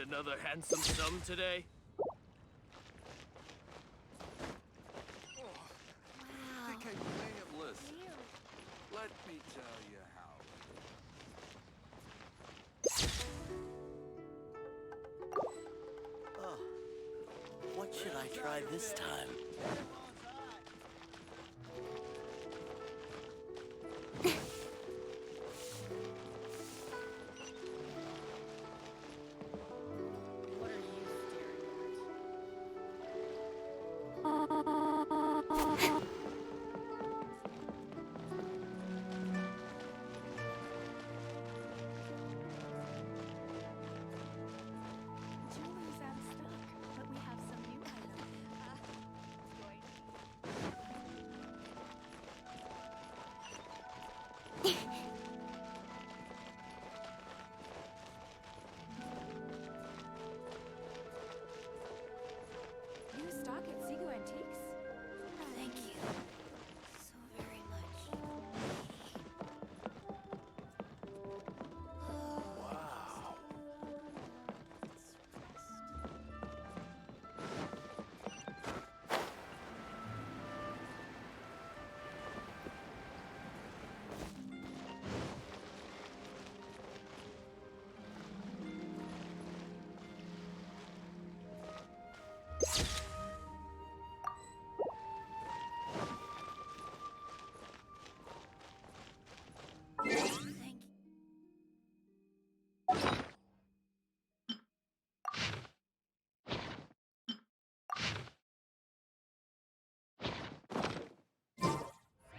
another handsome sum today? I think I may have listened. Let me tell you how. Oh, what should I try this time? What are you staring Jewelry's out of stock, but we have some new items. New stock at Sigu Antiques? Thank you so very much. Wow. Thank you.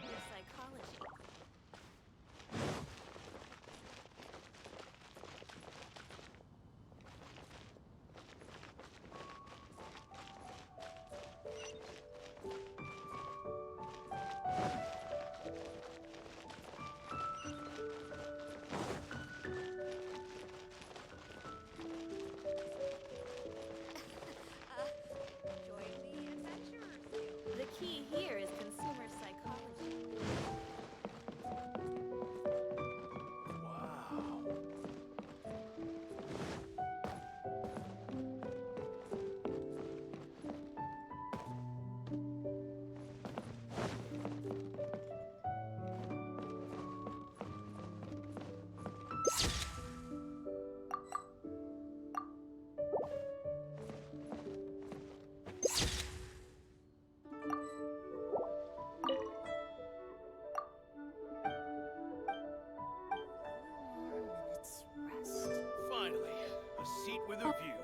Your psychology. Join the Adventurers Guild. The key here is consumer psychology. Wow. Minutes rest. Finally, a seat with a view.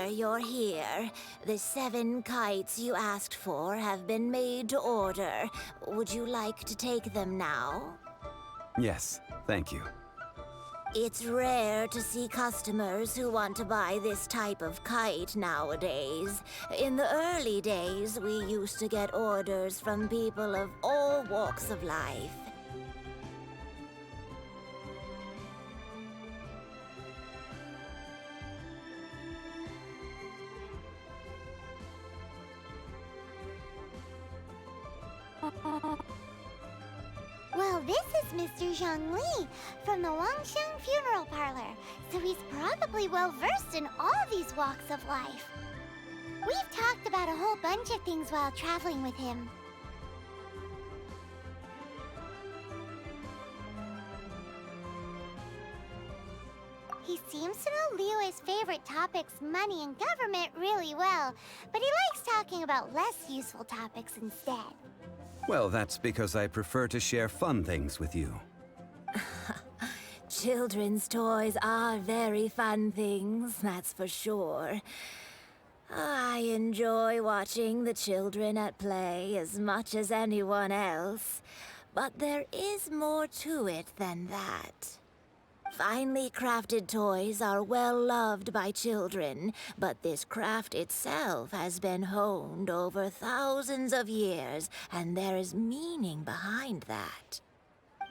wonder you're here. The 7 kites you asked for have been made to order. Would you like to take them now? Yes, thank you. It's rare to see customers who want to buy this type of kite nowadays. In the early days, we used to get orders from people of all walks of life. Well, this is Mr. Zhongli from the Wangsheng Funeral Parlor, so he's probably well-versed in all these walks of life. We've talked about a whole bunch of things while traveling with him. He seems to know Liyue's favorite topics, money and government, really well, but he likes talking about less useful topics instead. Well, that's because I prefer to share fun things with you. Children's toys are very fun things, that's for sure. I enjoy watching the children at play as much as anyone else, but there is more to it than that. Finely crafted toys are well loved by children, but this craft itself has been honed over thousands of years, and there is meaning behind that.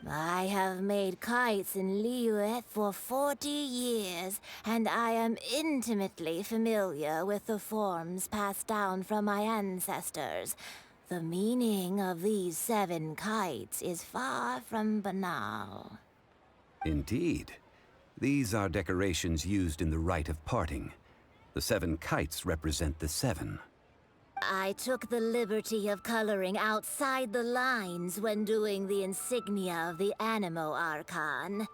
I have made kites in Liyue for 40 years, and I am intimately familiar with the forms passed down from my ancestors. The meaning of these 7 kites is far from banal. Indeed. These are decorations used in the rite of parting. The 7 kites represent the 7. I took the liberty of coloring outside the lines when doing the insignia of the Animo Archon.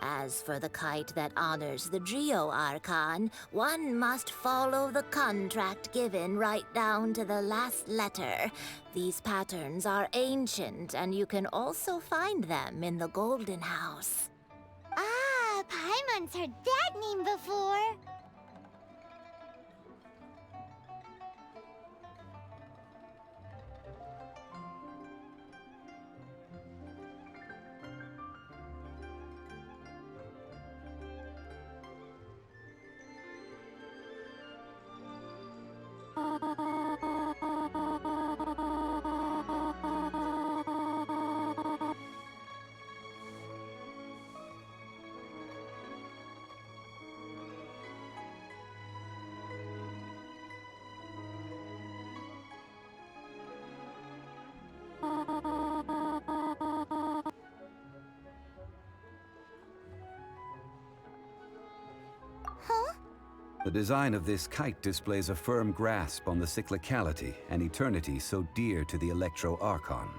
As for the kite that honors the Geo Archon, one must follow the contract given right down to the last letter. These patterns are ancient, and you can also find them in the Golden House. Ah, Paimon's heard that name before. Huh? The design of this kite displays a firm grasp on the cyclicality and eternity so dear to the Electro Archon.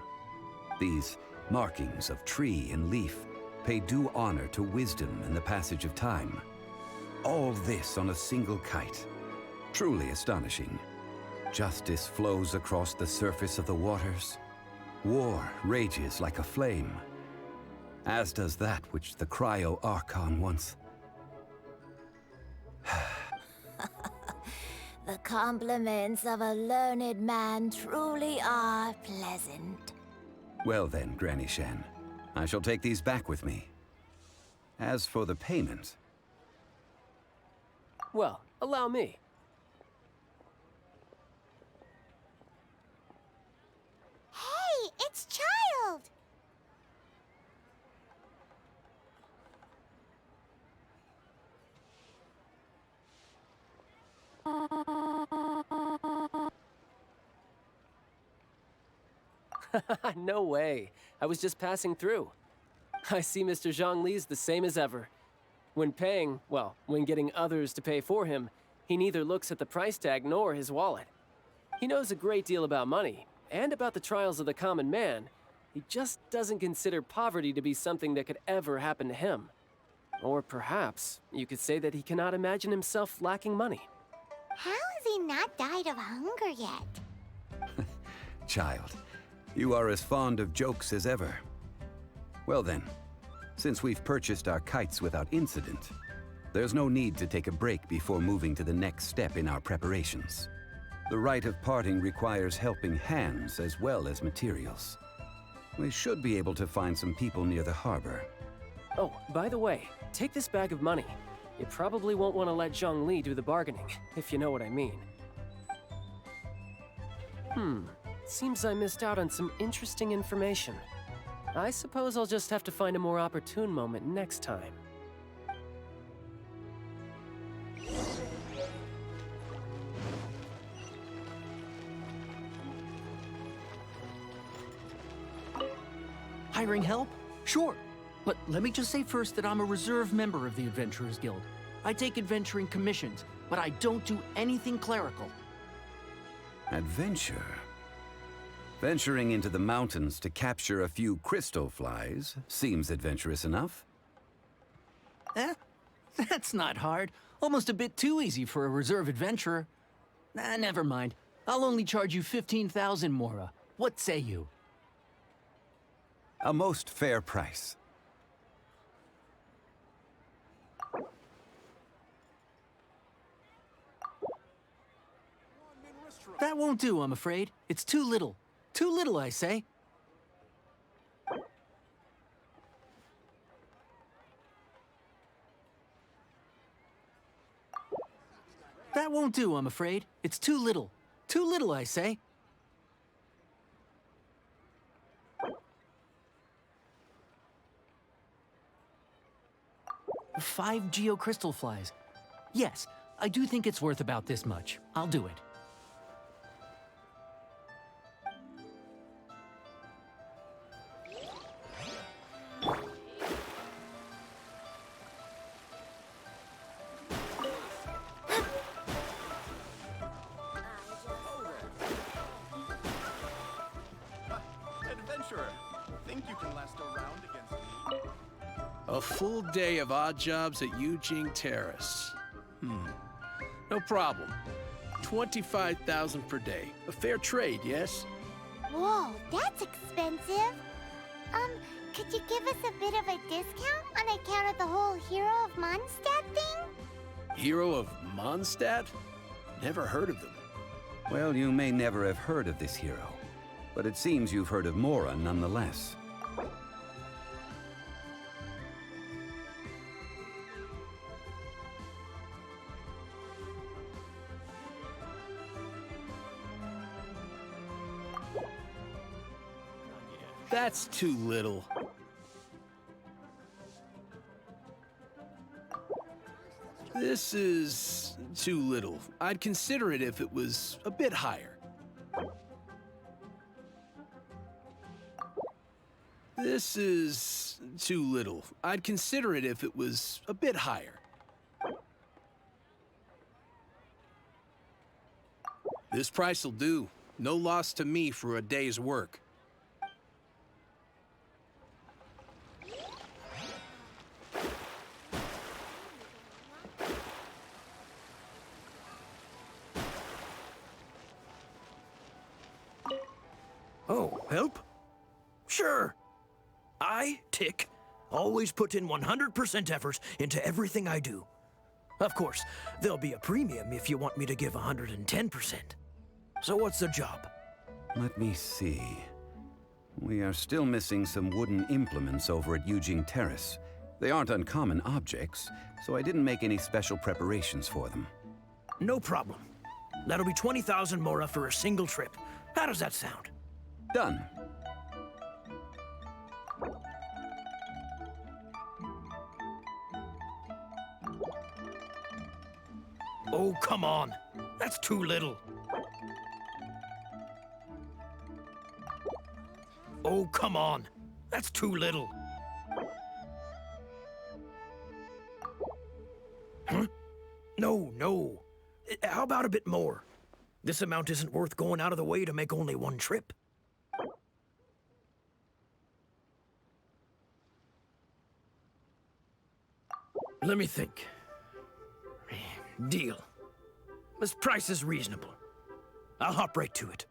These markings of tree and leaf pay due honor to wisdom and the passage of time. All this on a single kite. Truly astonishing. Justice flows across the surface of the waters. War rages like a flame, as does that which the Cryo Archon once. The compliments of a learned man truly are pleasant. Well then, Granny Shen, I shall take these back with me. As for the payment... Well, allow me. Hey, it's Child! No way. I was just passing through. I see Mr. Zhongli's the same as ever. When paying, well, when getting others to pay for him, he neither looks at the price tag nor his wallet. He knows a great deal about money, and about the trials of the common man. He just doesn't consider poverty to be something that could ever happen to him. Or perhaps you could say that he cannot imagine himself lacking money. How has he not died of hunger yet? Child, you are as fond of jokes as ever. Well then, since we've purchased our kites without incident, there's no need to take a break before moving to the next step in our preparations. The rite of parting requires helping hands as well as materials. We should be able to find some people near the harbor. Oh, by the way, take this bag of money. You probably won't want to let Zhongli do the bargaining, if you know what I mean. Seems I missed out on some interesting information. I suppose I'll just have to find a more opportune moment next time. Hiring help? Sure. But let me just say first that I'm a reserve member of the Adventurers Guild. I take adventuring commissions, but I don't do anything clerical. Adventure? Venturing into the mountains to capture a few crystal flies seems adventurous enough. That's not hard. Almost a bit too easy for a reserve adventurer. Never mind. I'll only charge you 15,000 Mora. What say you? A most fair price. That won't do, I'm afraid. It's too little. Too little, I say. That won't do, I'm afraid. It's too little. Too little, I say. Five geocrystal flies. Yes, I do think it's worth about this much. I'll do it. Adventurer, think you can last a round against me? A full day of odd jobs at Yujing Terrace. No problem. 25,000 per day. A fair trade, yes? Whoa, that's expensive. Could you give us a bit of a discount on account of the whole Hero of Mondstadt thing? Hero of Mondstadt? Never heard of them. Well, you may never have heard of this hero, but it seems you've heard of Mora nonetheless. That's too little. This is too little. I'd consider it if it was a bit higher. This is too little. I'd consider it if it was a bit higher. This price'll do. No loss to me for a day's work. Oh, help? Sure. I, Tick, always put in 100% effort into everything I do. Of course, there'll be a premium if you want me to give 110%. So what's the job? Let me see. We are still missing some wooden implements over at Yujing Terrace. They aren't uncommon objects, so I didn't make any special preparations for them. No problem. That'll be 20,000 Mora for a single trip. How does that sound? Done. Oh, come on. That's too little. Oh, come on. That's too little. Huh? No. How about a bit more? This amount isn't worth going out of the way to make only one trip. Let me think. Deal. This price is reasonable. I'll hop right to it.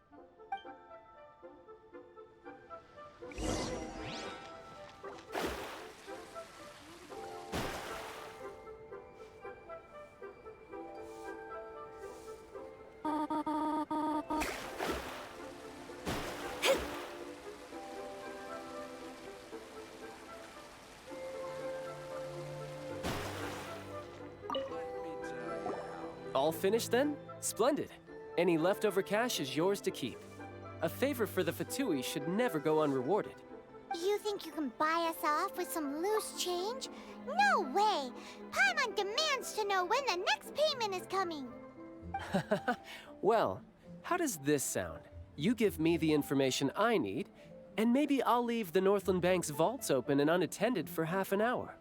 All finished then? Splendid. Any leftover cash is yours to keep. A favor for the Fatui should never go unrewarded. You think you can buy us off with some loose change? No way! Paimon demands to know when the next payment is coming. Well, how does this sound? You give me the information I need, and maybe I'll leave the Northland Bank's vaults open and unattended for half an hour.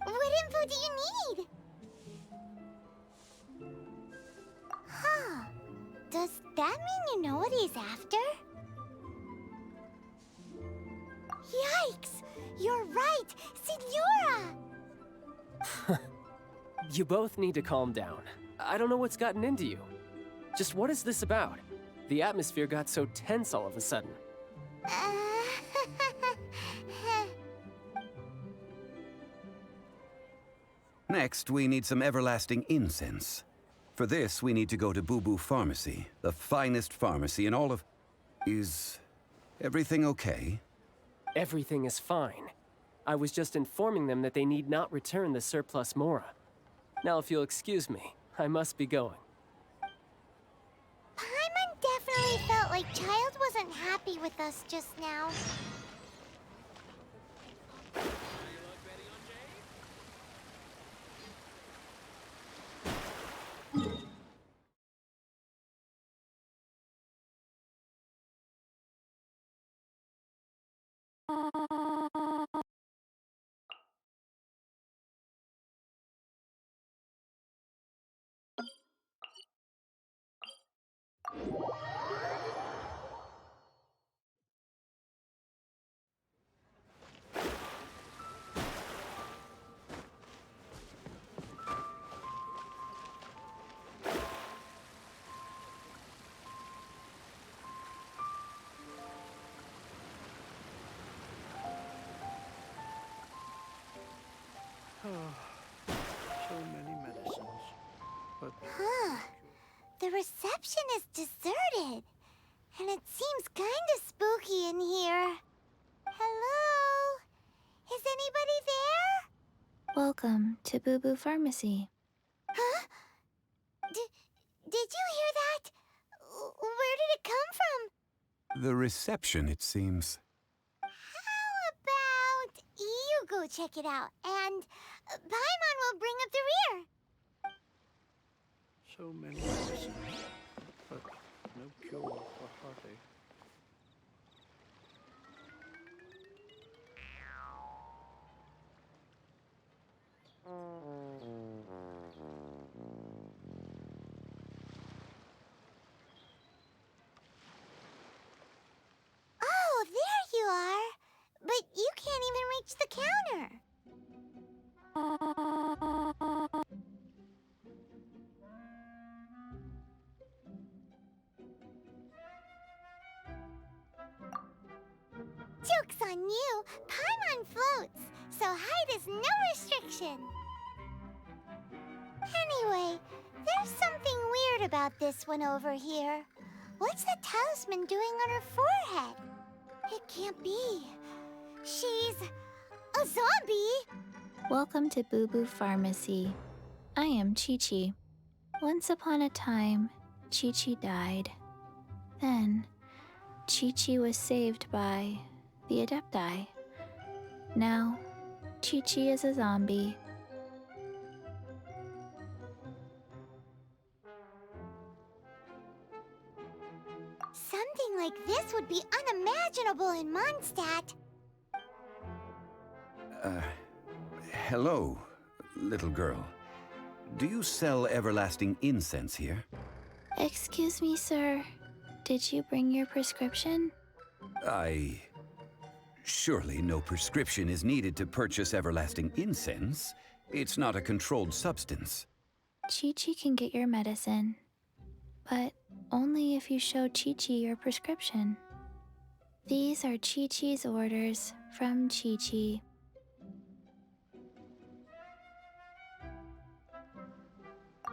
What info do you need? Huh. Does that mean you know what he's after? Yikes! You're right! Signora! You both need to calm down. I don't know what's gotten into you. Just what is this about? The atmosphere got so tense all of a sudden. Next, we need some everlasting incense. For this, we need to go to Boo Boo Pharmacy, the finest pharmacy in all of... Is everything okay? Everything is fine. I was just informing them that they need not return the surplus Mora. Now, if you'll excuse me, I must be going. Paimon definitely felt like Child wasn't happy with us just now. So many medicines. But The reception is deserted. And it seems kinda spooky in here. Hello? Is anybody there? Welcome to Boo Boo Pharmacy. Huh? Did you hear that? Where did it come from? The reception, it seems. How about you go check it out, and Paimon will bring up the rear. so many medicines. But no cure for heartache. Oh, there you are. But you can't even reach the counter. Joke's on you. Paimon floats, so height is no restriction. Anyway, there's something weird about this one over here. What's the talisman doing on her forehead? It can't be. She's a zombie! Welcome to Boo Boo Pharmacy. I am Chi-Chi. Once upon a time, Chi-Chi died. Then, Chi-Chi was saved by the Adepti. Now, Chi-Chi is a zombie. Something like this would be unimaginable in Mondstadt. Hello, little girl. Do you sell everlasting incense here? Excuse me, sir. Did you bring your prescription? Surely no prescription is needed to purchase everlasting incense. It's not a controlled substance. Chi-Chi can get your medicine, but only if you show Chi-Chi your prescription. These are Chi-Chi's orders from Chi-Chi.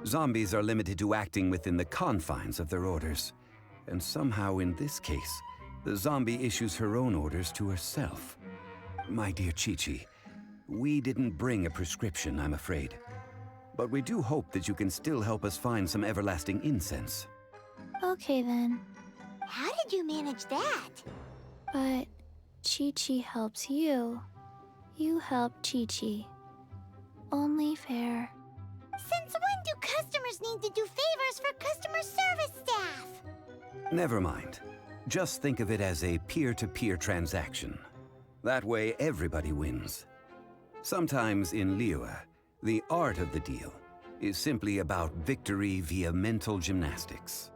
Zombies are limited to acting within the confines of their orders. And somehow in this case, the zombie issues her own orders to herself. My dear Chi-Chi, we didn't bring a prescription, I'm afraid. but we do hope that you can still help us find some everlasting incense. Okay then. How did you manage that? But Chi-Chi helps you. You help Chi-Chi. Only fair. Since when do customers need to do favors for customer service staff? Never mind. Just think of it as a peer-to-peer transaction. That way, everybody wins. Sometimes in Liyue, the art of the deal is simply about victory via mental gymnastics.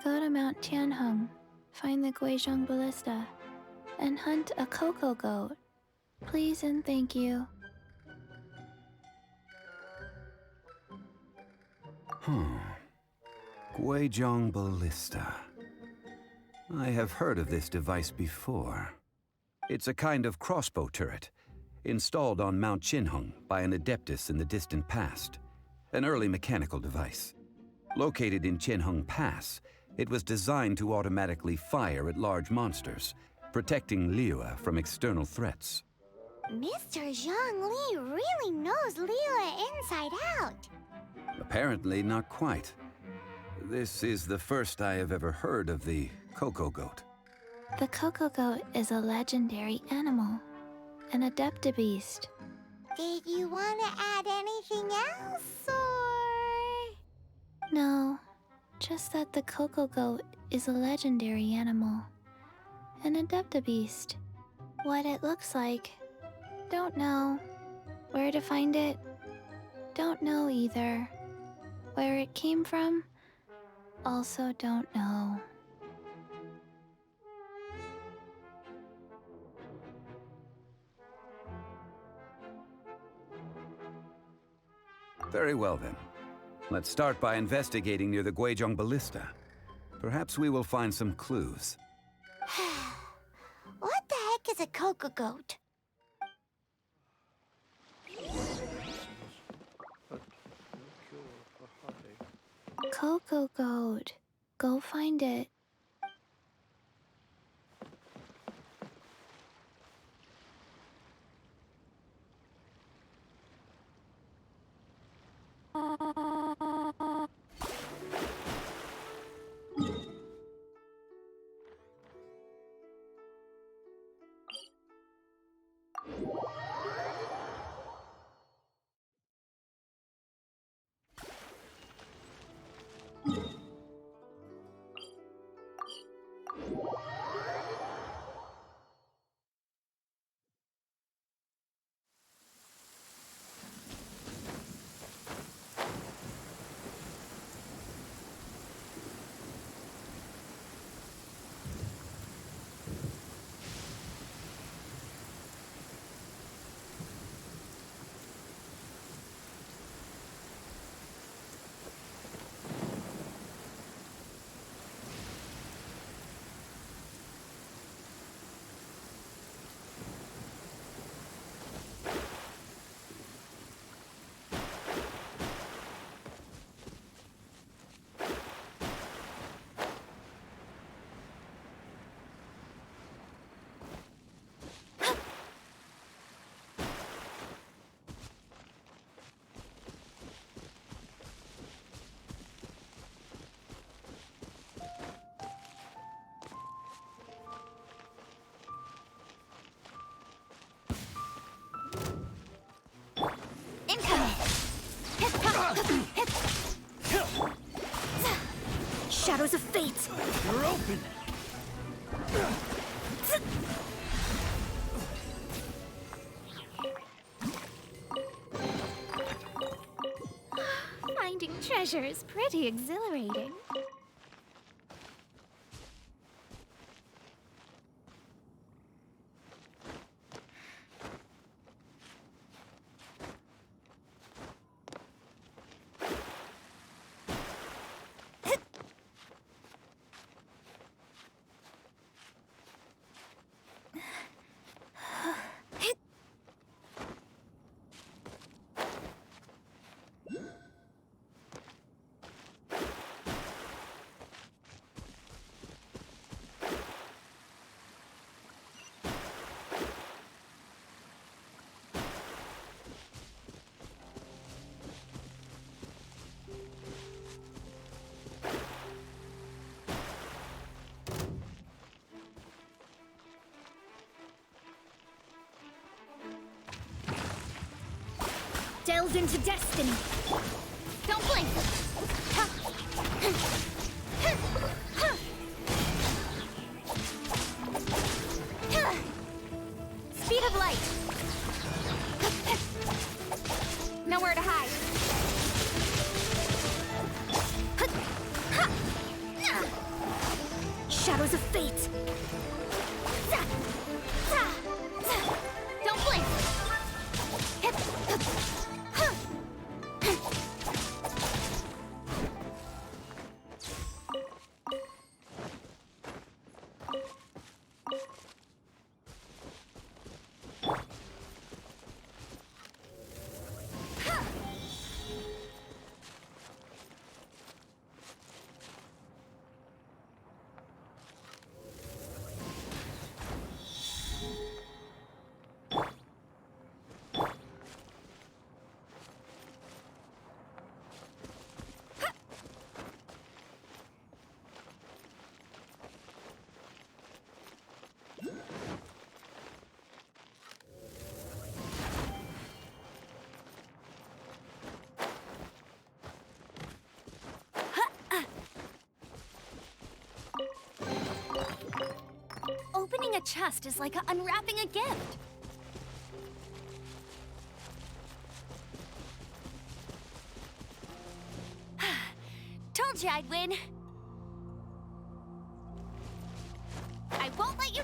Go to Mount Tianheng, find the Guizhong Ballista, and hunt a cocoa goat. Please and thank you. Guizhong Ballista. I have heard of this device before. It's a kind of crossbow turret, installed on Mount Qinheng by an adeptus in the distant past. An early mechanical device. Located in Qinheng Pass, it was designed to automatically fire at large monsters, protecting Liyue from external threats. Mr. Zhang Li really knows Liyue inside out. Apparently not quite. This is the first I have ever heard of the cocoa goat. The cocoa goat is a legendary animal, an adeptabeast. Did you want to add anything else, or...? No, just that the cocoa goat is a legendary animal, an adeptabeast. What it looks like, don't know. Where to find it, don't know either. Where it came from, also don't know. Very well then. Let's start by investigating near the Guizhong Ballista. Perhaps we will find some clues. What the heck is a cocoa goat? Cocoa goat. Go find it. Shadows of fate! You're open! Finding treasure is pretty exhilarating. delve into destiny. Don't blink! Speed of light! Nowhere to hide. Shadows of fate. Don't blink! Opening a chest is like unwrapping a gift. Told you I'd win. I won't let you...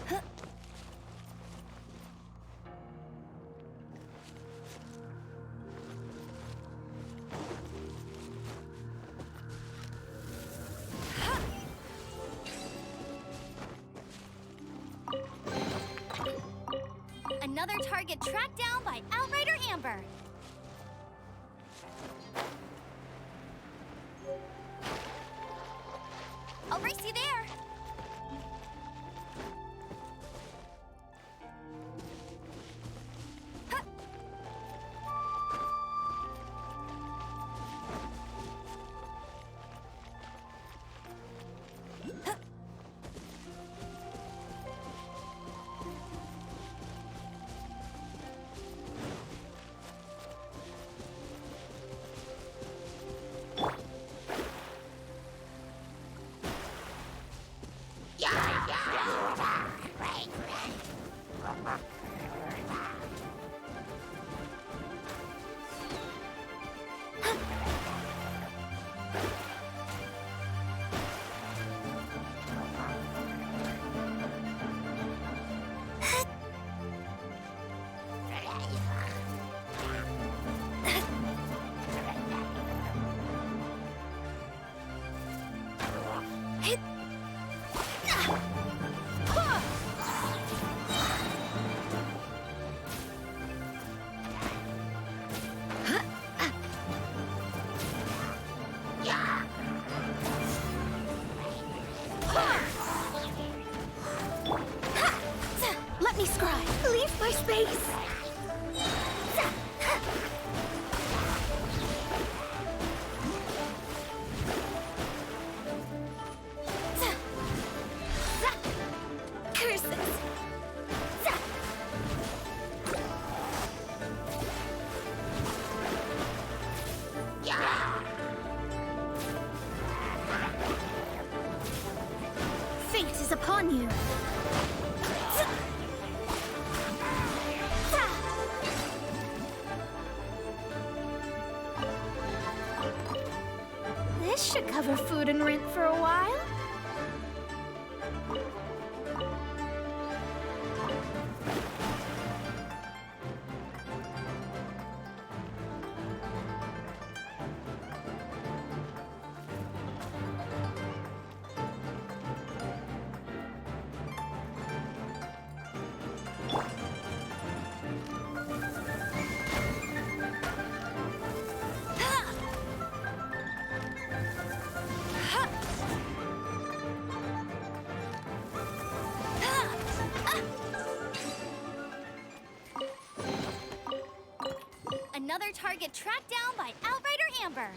Another target tracked down by Outrider Amber. I'll race you there. Let me scry. Leave my space. Curses. Fate is upon you. This should cover food and rent for a while. Another target tracked down by Outrider Amber.